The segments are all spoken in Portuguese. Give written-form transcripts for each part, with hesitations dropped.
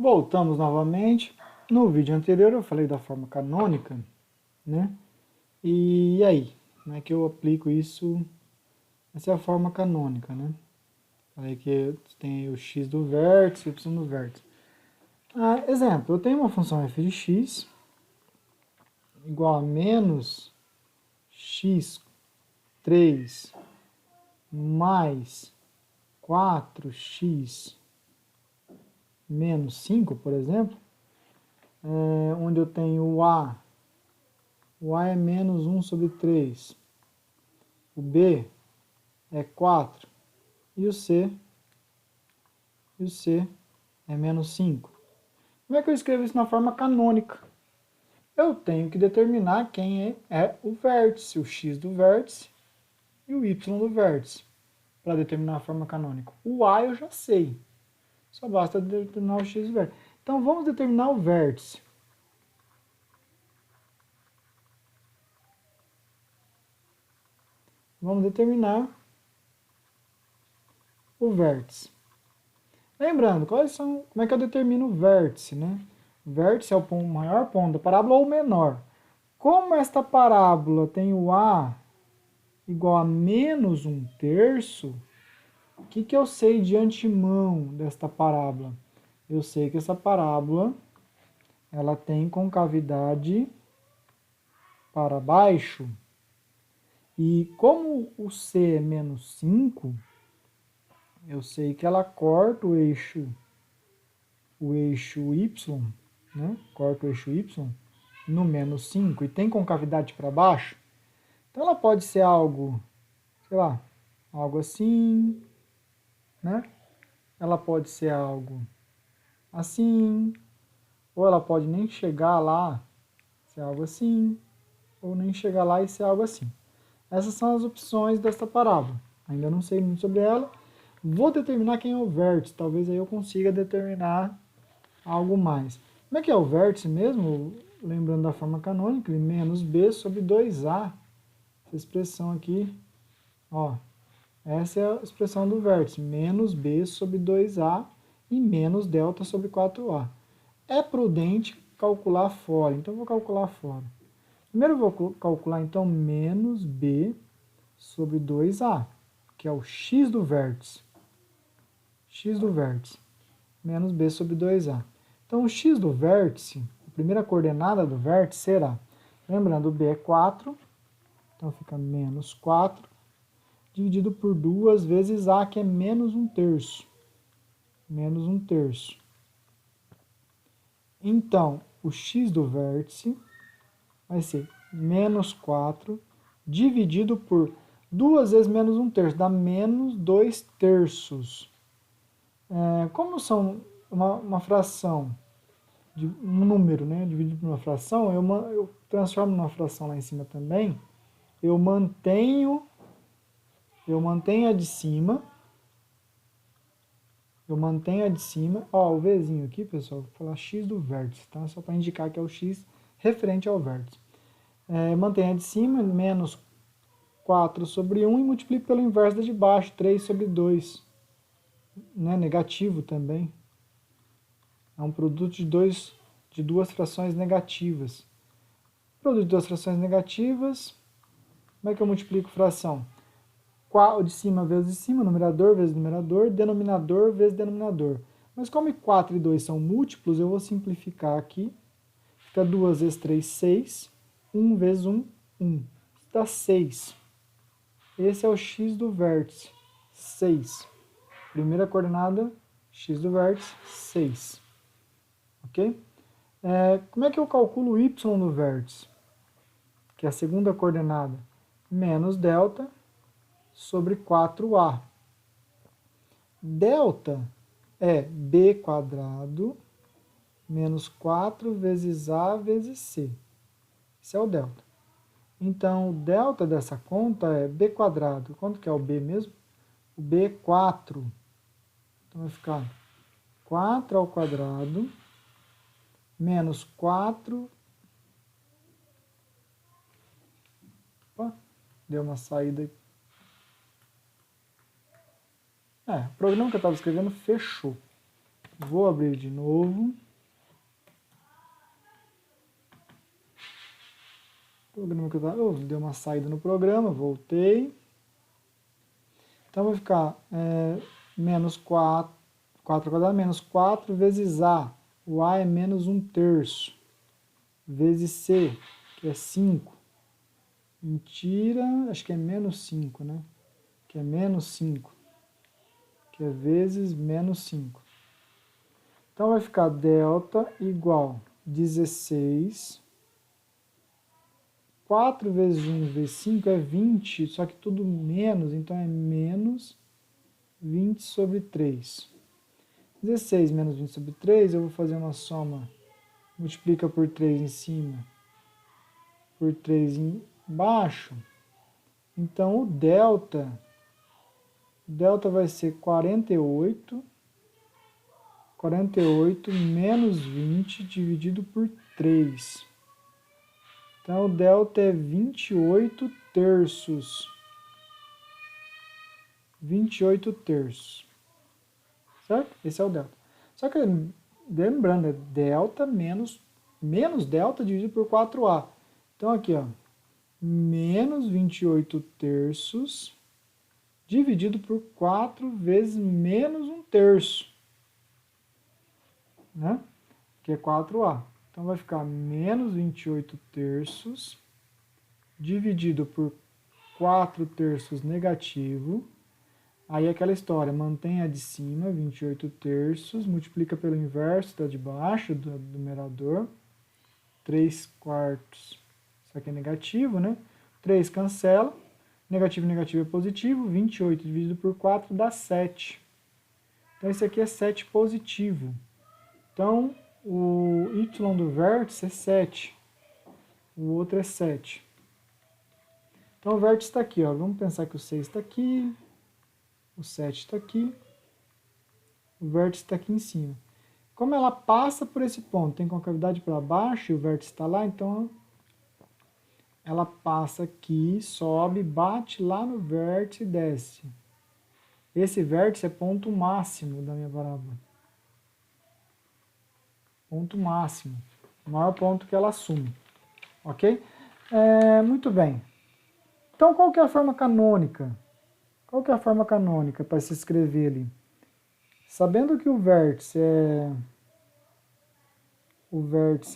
Voltamos novamente. No vídeo anterior eu falei da forma canônica, né? E aí, como é que eu aplico isso? Essa é a forma canônica, né? Falei que tem o x do vértice e o y do vértice. Exemplo, eu tenho uma função f de x igual a menos x3 mais 4x menos 5, por exemplo, onde eu tenho o a é menos 1 sobre 3, o b é 4 e o c é menos 5. Como é que eu escrevo isso na forma canônica? Eu tenho que determinar quem é o vértice, o x do vértice e o y do vértice, para determinar a forma canônica. O a eu já sei, só basta determinar o x do vértice. Então vamos determinar o vértice. Vamos determinar o vértice. Lembrando, como é que eu determino o vértice, né? O vértice é o maior ponto da parábola ou o menor. Como esta parábola tem o a igual a menos 1/3, o que eu sei de antemão desta parábola? Eu sei que essa parábola ela tem concavidade para baixo. E como o c é menos 5, eu sei que ela corta o eixo y, né? Corta o eixo y no menos 5 e tem concavidade para baixo. Então ela pode ser algo, sei lá, algo assim, né? Ela pode ser algo assim, ou ela pode nem chegar lá, ser algo assim, ou nem chegar lá e ser algo assim. Essas são as opções desta parábola. Ainda não sei muito sobre ela. Vou determinar quem é o vértice, talvez aí eu consiga determinar algo mais. Como é que é o vértice mesmo? Lembrando da forma canônica, menos b sobre 2a. Essa expressão aqui, ó, essa é a expressão do vértice, menos b sobre 2a e menos delta sobre 4a. É prudente calcular fora, então eu vou calcular fora. Primeiro eu vou calcular então menos b sobre 2a, que é o x do vértice. X do vértice, menos b sobre 2a. Então o x do vértice, a primeira coordenada do vértice será, lembrando, o b é 4, então fica menos 4, dividido por 2 vezes a, que é menos 1/3. Menos 1/3. Então, o x do vértice vai ser menos 4 dividido por 2 vezes menos 1/3, dá menos 2/3. Como são uma fração, um número, né, dividido por uma fração, eu transformo numa fração lá em cima também, eu mantenho a de cima, ó, o Vzinho aqui, pessoal, vou falar x do vértice, tá? Só para indicar que é o x referente ao vértice. Mantenho a de cima, menos 4 sobre 1 e multiplico pelo inverso da de baixo, 3 sobre 2. Né? Negativo também. É um produto de duas frações negativas. Produto de duas frações negativas, como é que eu multiplico fração? De cima vezes de cima, numerador vezes numerador, denominador vezes denominador. Mas como 4 e 2 são múltiplos, eu vou simplificar aqui. Fica 2 vezes 3, 6. 1 vezes 1, 1. Isso dá 6. Esse é o x do vértice, 6. Primeira coordenada, x do vértice, 6. Ok? Como é que eu calculo o y do vértice? Que é a segunda coordenada, menos delta sobre 4a. Delta é b quadrado menos 4 vezes a vezes c. Esse é o delta. Então, o delta dessa conta é b quadrado. Quanto que é o b mesmo? O b é 4. Então, vai ficar 4 ao quadrado menos 4. Opa, deu uma saída. O programa que eu estava escrevendo fechou. Vou abrir de novo. Programa que eu tava, deu uma saída no programa, voltei. Então vai ficar menos 4 ao quadrado menos 4 vezes A. O A é menos 1/3. Vezes C, que é 5. Mentira, acho que é menos 5, né? Que é menos 5. Que é vezes menos 5. Então vai ficar delta igual 16. 4 vezes 1 vezes 5 é 20, só que tudo menos, então é menos 20 sobre 3. 16 menos 20 sobre 3, eu vou fazer uma soma. Multiplica por 3 em cima, por 3 embaixo. Então o delta vai ser 48. 48 menos 20 dividido por 3. Então o delta é 28 terços. 28 terços. Certo? Esse é o delta. Só que, lembrando, é delta menos delta dividido por 4A. Então aqui, ó, menos 28 terços dividido por 4 vezes menos 1/3. Né? Que é 4A. Então vai ficar menos 28 terços dividido por 4 terços negativo. Aí aquela história, mantém a de cima, 28 terços, multiplica pelo inverso da de baixo, do numerador, 3 quartos, isso aqui é negativo, né? 3 cancela, negativo é positivo, 28 dividido por 4 dá 7. Então esse aqui é 7 positivo. Então o y do vértice é 7, o outro é 7. Então o vértice está aqui, ó. Vamos pensar que o 6 está aqui, o 7 está aqui, o vértice está aqui em cima. Como ela passa por esse ponto, tem concavidade para baixo e o vértice está lá, então ela passa aqui, sobe, bate lá no vértice e desce. Esse vértice é ponto máximo da minha parábola. Ponto máximo. O maior ponto que ela assume. Ok? Muito bem. Então, qual que é a forma canônica? Qual que é a forma canônica para se escrever ali? Sabendo que o vértice é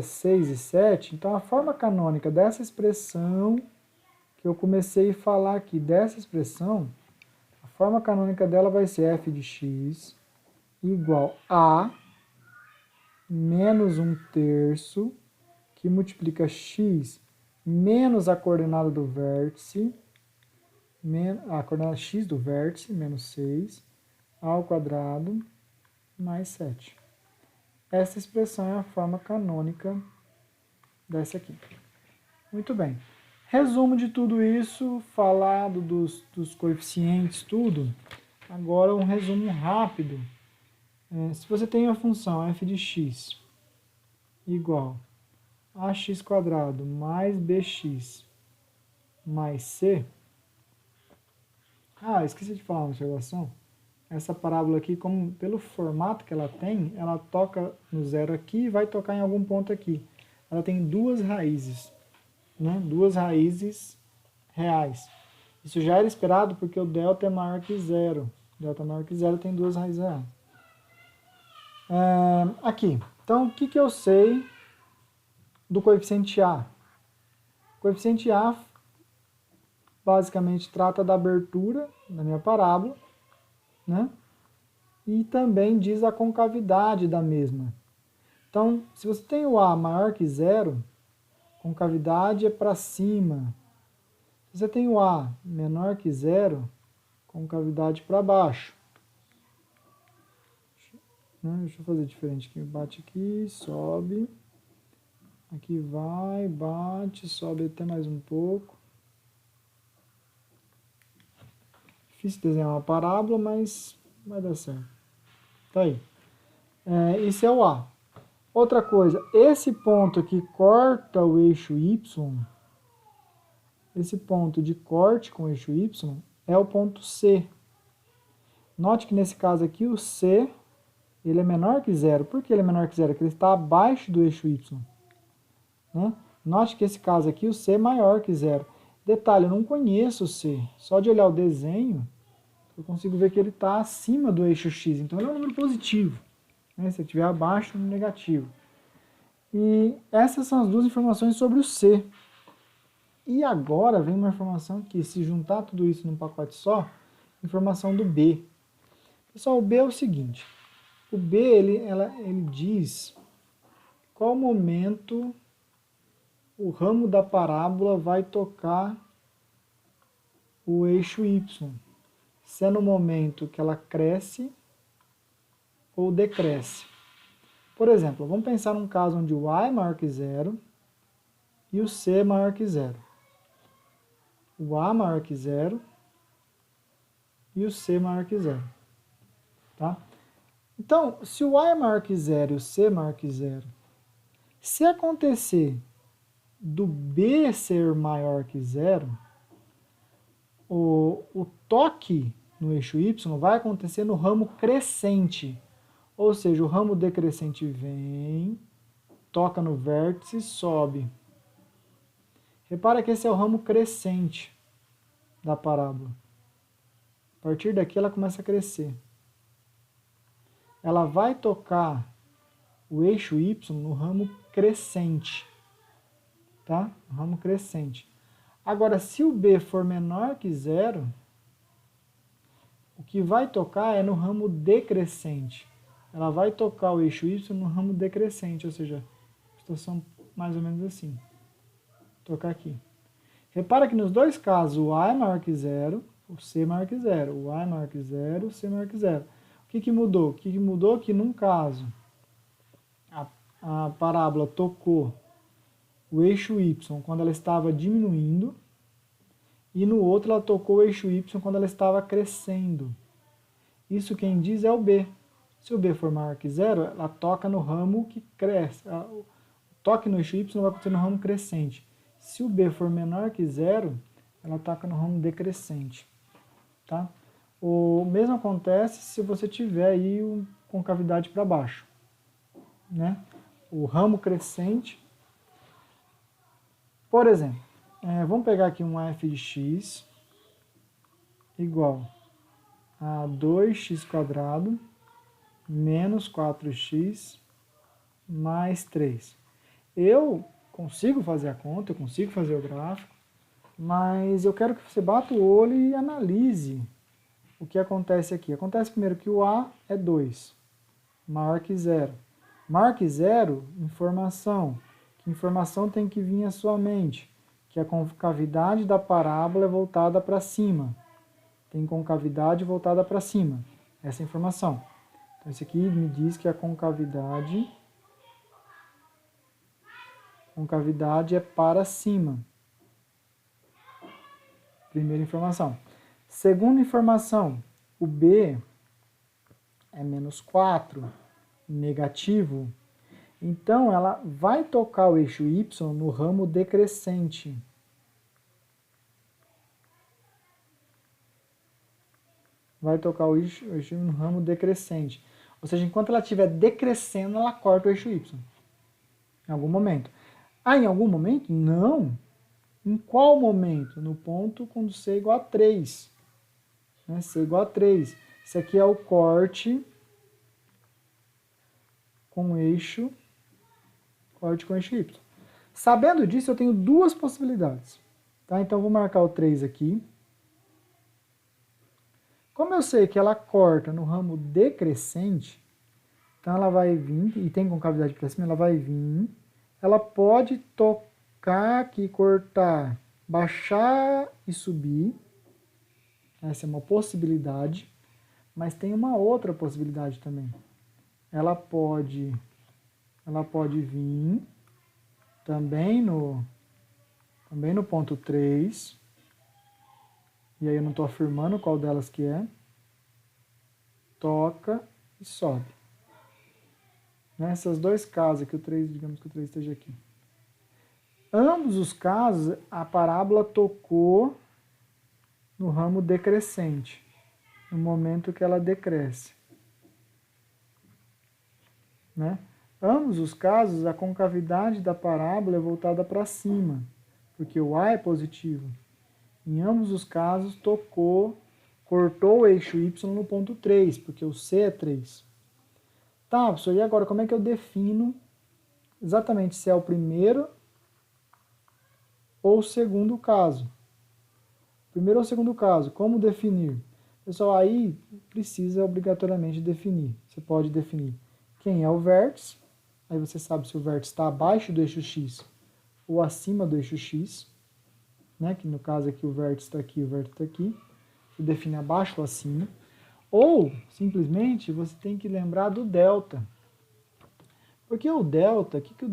6 e 7, então a forma canônica dessa expressão, que eu comecei a falar aqui, dessa expressão, a forma canônica dela vai ser f de x igual a menos 1/3, que multiplica x menos a coordenada do vértice, a coordenada x do vértice, menos 6, ao quadrado, mais 7. Essa expressão é a forma canônica dessa aqui. Muito bem. Resumo de tudo isso, falado dos coeficientes, tudo. Agora um resumo rápido. Se você tem a função f de x igual a x² mais bx mais c. Esqueci de falar uma observação. Essa parábola aqui, como pelo formato que ela tem, ela toca no zero aqui e vai tocar em algum ponto aqui. Ela tem duas raízes, né? Duas raízes reais. Isso já era esperado porque o delta é maior que zero. Delta maior que zero tem duas raízes reais. Aqui, então o que eu sei do coeficiente A? O coeficiente A basicamente trata da abertura da minha parábola, né? E também diz a concavidade da mesma. Então, se você tem o A maior que zero, concavidade é para cima. Se você tem o A menor que zero, concavidade para baixo. Deixa eu fazer diferente aqui. Bate aqui, sobe. Aqui vai, bate, sobe até mais um pouco. Difícil desenhar uma parábola, mas vai dar certo. Tá aí. Esse é o A. Outra coisa, esse ponto que corta o eixo Y, esse ponto de corte com o eixo Y, é o ponto C. Note que nesse caso aqui o C, ele é menor que zero. Por que ele é menor que zero? Porque ele está abaixo do eixo y. Né? Note que esse caso aqui, o c é maior que zero. Detalhe, eu não conheço o c. Só de olhar o desenho, eu consigo ver que ele está acima do eixo x. Então, ele é um número positivo. Né? Se ele estiver abaixo, é um negativo. E essas são as duas informações sobre o c. E agora vem uma informação que, se juntar tudo isso num pacote só, informação do b. Pessoal, o b é o seguinte. O b, ele diz qual momento o ramo da parábola vai tocar o eixo y. Se é no momento que ela cresce ou decresce. Por exemplo, vamos pensar num caso onde o a é maior que zero e o c é maior que zero. O a maior que zero e o c maior que zero. Tá? Então, se o a é maior que zero e o c é maior que zero, se acontecer do b ser maior que zero, o toque no eixo y vai acontecer no ramo crescente. Ou seja, o ramo decrescente vem, toca no vértice e sobe. Repara que esse é o ramo crescente da parábola. A partir daqui ela começa a crescer. Ela vai tocar o eixo y no ramo crescente. Tá? No ramo crescente. Agora, se o b for menor que zero, o que vai tocar é no ramo decrescente. Ela vai tocar o eixo y no ramo decrescente, ou seja, situação mais ou menos assim. Vou tocar aqui. Repara que nos dois casos o a é maior que zero, o c é maior que zero. O a é maior que zero, o c é maior que zero. O que mudou? O que mudou é que num caso a parábola tocou o eixo y quando ela estava diminuindo e no outro ela tocou o eixo y quando ela estava crescendo. Isso quem diz é o b. Se o b for maior que zero, ela toca no ramo que cresce. O toque no eixo y vai acontecer no ramo crescente. Se o b for menor que zero, ela toca no ramo decrescente. Tá? O mesmo acontece se você tiver aí com cavidade para baixo. Né? O ramo crescente. Por exemplo, vamos pegar aqui um f de x igual a 2x² menos 4x mais 3. Eu consigo fazer a conta, eu consigo fazer o gráfico, mas eu quero que você bata o olho e analise o que acontece aqui. Acontece primeiro que o a é 2, maior que zero. Maior que zero, informação. Que informação tem que vir à sua mente? Que a concavidade da parábola é voltada para cima. Tem concavidade voltada para cima. Essa é a informação. Então, esse aqui me diz que a concavidade é para cima. Primeira informação. Segunda informação, o b é menos 4, negativo. Então, ela vai tocar o eixo y no ramo decrescente. Vai tocar o eixo no ramo decrescente. Ou seja, enquanto ela estiver decrescendo, ela corta o eixo y. Em algum momento. Em algum momento? Não. Em qual momento? No ponto quando c é igual a 3. Né? C é igual a 3. Isso aqui é o corte com eixo y. Sabendo disso, eu tenho duas possibilidades. Tá? Então, eu vou marcar o 3 aqui. Como eu sei que ela corta no ramo decrescente, então ela vai vir, e tem concavidade para cima, ela vai vir, ela pode tocar aqui, cortar, baixar e subir. Essa é uma possibilidade, mas tem uma outra possibilidade também. Ela pode vir também no ponto 3, e aí eu não estou afirmando qual delas que é, toca e sobe. Nesses dois casos aqui, digamos que o 3 esteja aqui. Ambos os casos, a parábola tocou no ramo decrescente, no momento que ela decresce. né? Ambos os casos, a concavidade da parábola é voltada para cima, porque o A é positivo. Em ambos os casos, cortou o eixo Y no ponto 3, porque o C é 3. Tá, professor, e agora como é que eu defino exatamente se é o primeiro ou o segundo caso? Primeiro ou segundo caso, como definir? Pessoal, aí precisa obrigatoriamente definir. Você pode definir quem é o vértice, aí você sabe se o vértice está abaixo do eixo X ou acima do eixo X, né? Que no caso aqui o vértice está aqui, o vértice está aqui. Você define abaixo ou acima. Ou, simplesmente, você tem que lembrar do delta. Porque o delta, o que o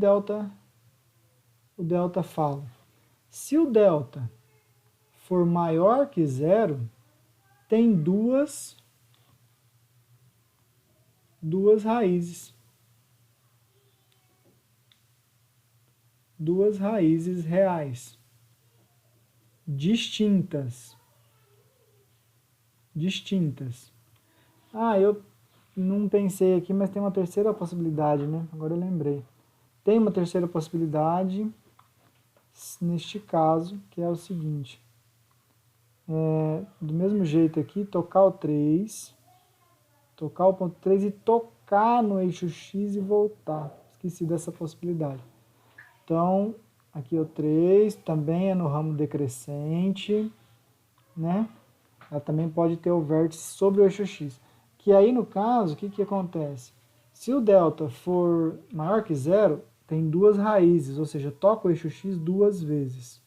delta fala? Se o delta for maior que zero, tem duas raízes. Duas raízes reais. Distintas. Ah, eu não pensei aqui, mas tem uma terceira possibilidade, né? Agora eu lembrei. Tem uma terceira possibilidade, neste caso, que é o seguinte. Do mesmo jeito aqui, tocar o 3, tocar o ponto 3 e tocar no eixo X e voltar. Esqueci dessa possibilidade. Então, aqui o 3 também é no ramo decrescente, né? Ela também pode ter o vértice sobre o eixo X. Que aí, no caso, o que acontece? Se o delta for maior que zero, tem duas raízes, ou seja, toca o eixo X duas vezes.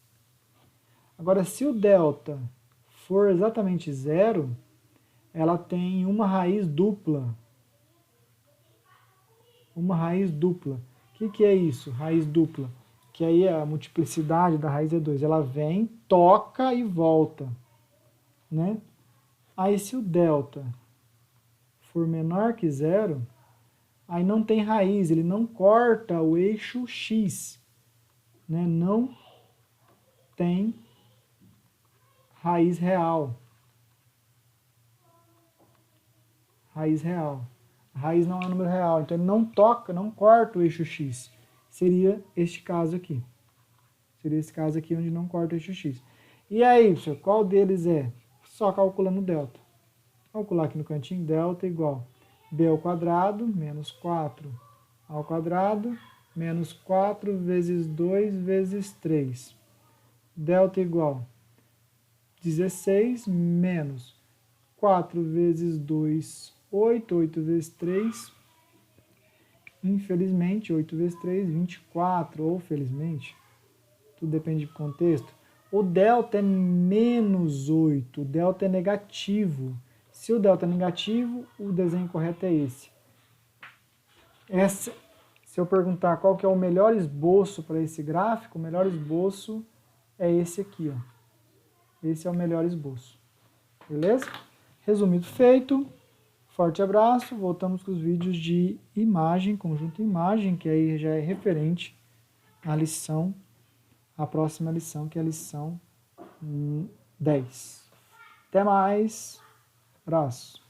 Agora, se o delta for exatamente zero, ela tem uma raiz dupla. Uma raiz dupla. O que é isso, raiz dupla? Que aí a multiplicidade da raiz é 2. Ela vem, toca e volta, né? Aí se o delta for menor que zero, aí não tem raiz, ele não corta o eixo X, né? Não tem raiz real. Raiz real. A raiz não é um número real, então ele não toca, não corta o eixo X. Seria este caso aqui. Seria esse caso aqui onde não corta o eixo X. E aí, professor, qual deles é? Só calculando o delta. Calcular aqui no cantinho, delta igual b ao quadrado menos 4 ao quadrado menos 4 vezes 2 vezes 3. Delta igual 16 menos 4 vezes 2, 8. 8 vezes 3, infelizmente, 8 vezes 3, 24, ou felizmente, tudo depende do contexto. O delta é menos 8, o delta é negativo. Se o delta é negativo, o desenho correto é esse. Se eu perguntar qual que é o melhor esboço para esse gráfico, o melhor esboço é esse aqui, ó. Esse é o melhor esboço. Beleza? Resumido feito. Forte abraço. Voltamos com os vídeos de imagem, conjunto imagem, que aí já é referente à lição, à próxima lição, que é a lição 10. Até mais. Abraço.